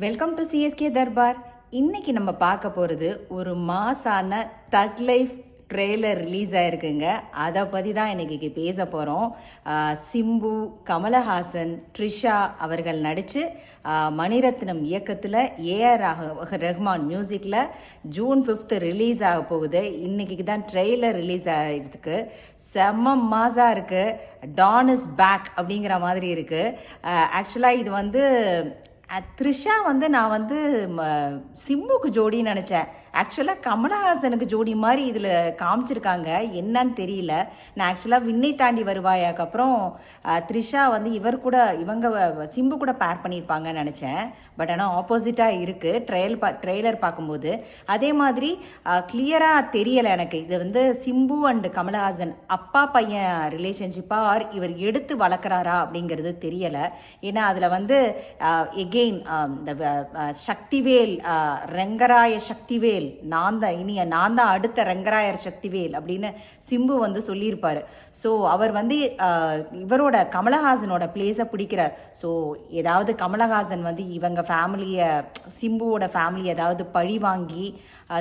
Welcome to CSK Darbar. இன்னைக்கு நம்ம பார்க்க போகிறது ஒரு மாசான தக் லைஃப் ட்ரெய்லர் ரிலீஸ் ஆகிருக்குங்க. அதை பற்றி தான் இன்றைக்கி பேச போகிறோம். சிம்பு, கமலஹாசன், த்ரிஷா அவர்கள் நடித்து மணிரத்னம் இயக்கத்தில் ஏஆர் ரஹ்மான் மியூசிக்கில் ஜூன் 5 ரிலீஸ் ஆக போகுது. இன்றைக்கி தான் ட்ரெய்லர் ரிலீஸ் ஆகிருக்கு. செம்ம மாசாக இருக்குது. டான் இஸ் பேக் அப்படிங்கிற மாதிரி இருக்குது. ஆக்சுவலாக இது வந்து த்ரிஷா நான் சிம்புக்கு ஜோடின்னு நினச்சேன். ஆக்சுவலாக கமலஹாசனுக்கு ஜோடி மாதிரி இதில் காமிச்சிருக்காங்க. என்னன்னு தெரியல. நான் ஆக்சுவலாக விண்ணை தாண்டி வருவாயாக்கு அப்புறம் த்ரிஷா இவங்க சிம்பு கூட பேர் பண்ணியிருப்பாங்கன்னு நினச்சேன். பட் ஆனால் ஆப்போசிட்டாக இருக்குது ட்ரெய்லர் பார்க்கும்போது. அதே மாதிரி கிளியராக தெரியலை எனக்கு. இது சிம்பு அண்டு கமலஹாசன் அப்பா பையன் ரிலேஷன்ஷிப்பாக ஆர் இவர் எடுத்து வளர்க்குறாரா அப்படிங்கிறது தெரியலை. ஏன்னா அதில் எகெயின் இந்த சக்திவேல், ரெங்கராய சக்திவேல், நான் தான் அடுத்த ரெங்கராயர் சக்திவேல் அப்படின்னு சிம்பு சொல்லியிருப்பார். ஸோ அவர் இவரோட கமலஹாசனோட பிளேஸை பிடிக்கிறார். ஸோ ஏதாவது கமலஹாசன் இவங்க ஃபேமிலியை, சிம்புவோட ஃபேமிலி ஏதாவது பழி வாங்கி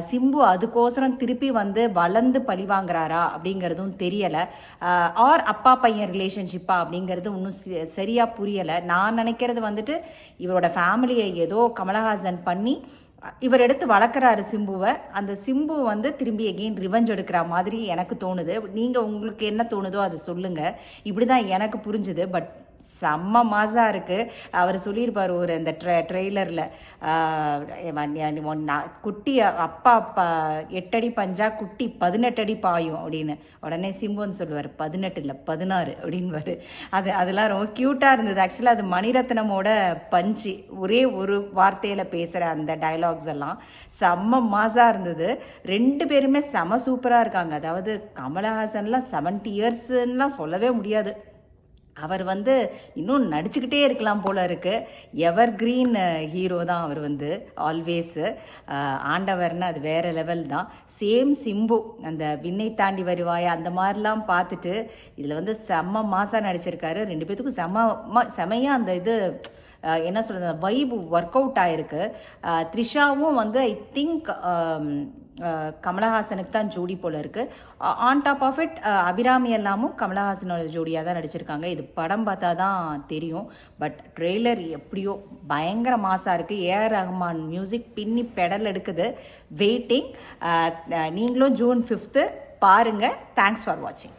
சிம்பு அதுக்கோசரம் திருப்பி வளர்ந்து பழி வாங்குறாரா அப்படிங்கிறதும் தெரியலை. ஆர் அப்பா பையன் ரிலேஷன்ஷிப்பா அப்படிங்கிறது இன்னும் சரியாக புரியலை. நான் நினைக்கிறது இவரோட ஃபேமிலியை ஏதோ கமலஹாசன் பண்ணி இவர் எடுத்து வளர்க்குறாரு சிம்புவை. அந்த சிம்பு திரும்பி எகெயின் ரிவெஞ்ச் எடுக்கிற மாதிரி எனக்கு தோணுது. நீங்கள் உங்களுக்கு என்ன தோணுதோ அதை சொல்லுங்கள். இப்படி தான் எனக்கு புரிஞ்சுது. பட் செம்ம மாசாக இருக்குது. அவர் சொல்லியிருப்பார் அந்த ட்ரெய்லரில், குட்டி அப்பா 8 அடி பஞ்சா குட்டி 18 அடி பாயும் அப்படின்னு. உடனே சிம்புன்னு சொல்லுவார் 18 இல்லை 16 அப்படின்வார். அதெல்லாம் ரொம்ப க்யூட்டாக இருந்தது. ஆக்சுவலாக அது மணிரத்னமோட பஞ்சு, ஒரே ஒரு வார்த்தையில் பேசுகிற அந்த டைலாக்ஸ் எல்லாம் செம்ம மாசாக இருந்தது. 2 பேருமே செம சூப்பராக இருக்காங்க. அதாவது கமலஹாசன்லாம் 70 இயர்ஸ்லாம் சொல்லவே முடியாது. அவர் இன்னும் நடிச்சுக்கிட்டே இருக்கலாம் போல இருக்குது. எவர் கிரீன் ஹீரோ தான் அவர். ஆல்வேஸு ஆண்டவர்னு அது வேறு லெவல் தான். சேம் சிம்பு அந்த விண்ணை தாண்டி வருவாயா அந்த மாதிரிலாம் பார்த்துட்டு இதில் செம்ம மாசாக நடிச்சிருக்காரு. 2 பேத்துக்கும் செமையாக அந்த இது என்ன சொல்கிறது, வைப் ஒர்க் அவுட் ஆகிருக்கு. த்ரிஷாவும் ஐ திங்க் கமலஹாசனுக்கு தான் ஜோடி போல் இருக்குது. On top of it Abhirami எல்லாமும் கமலஹாசனோட ஜோடியாக தான் நடிச்சிருக்காங்க. இது படம் பார்த்தா தான் தெரியும். பட் ட்ரெய்லர் எப்படியோ பயங்கர மாசாக இருக்குது. ஏஆர் ரஹ்மான் மியூசிக் பின்னி பெடல் எடுக்குது. வெயிட்டிங். நீங்களும் ஜூன் 5 பாருங்கள். தேங்க்ஸ் ஃபார் வாட்சிங்.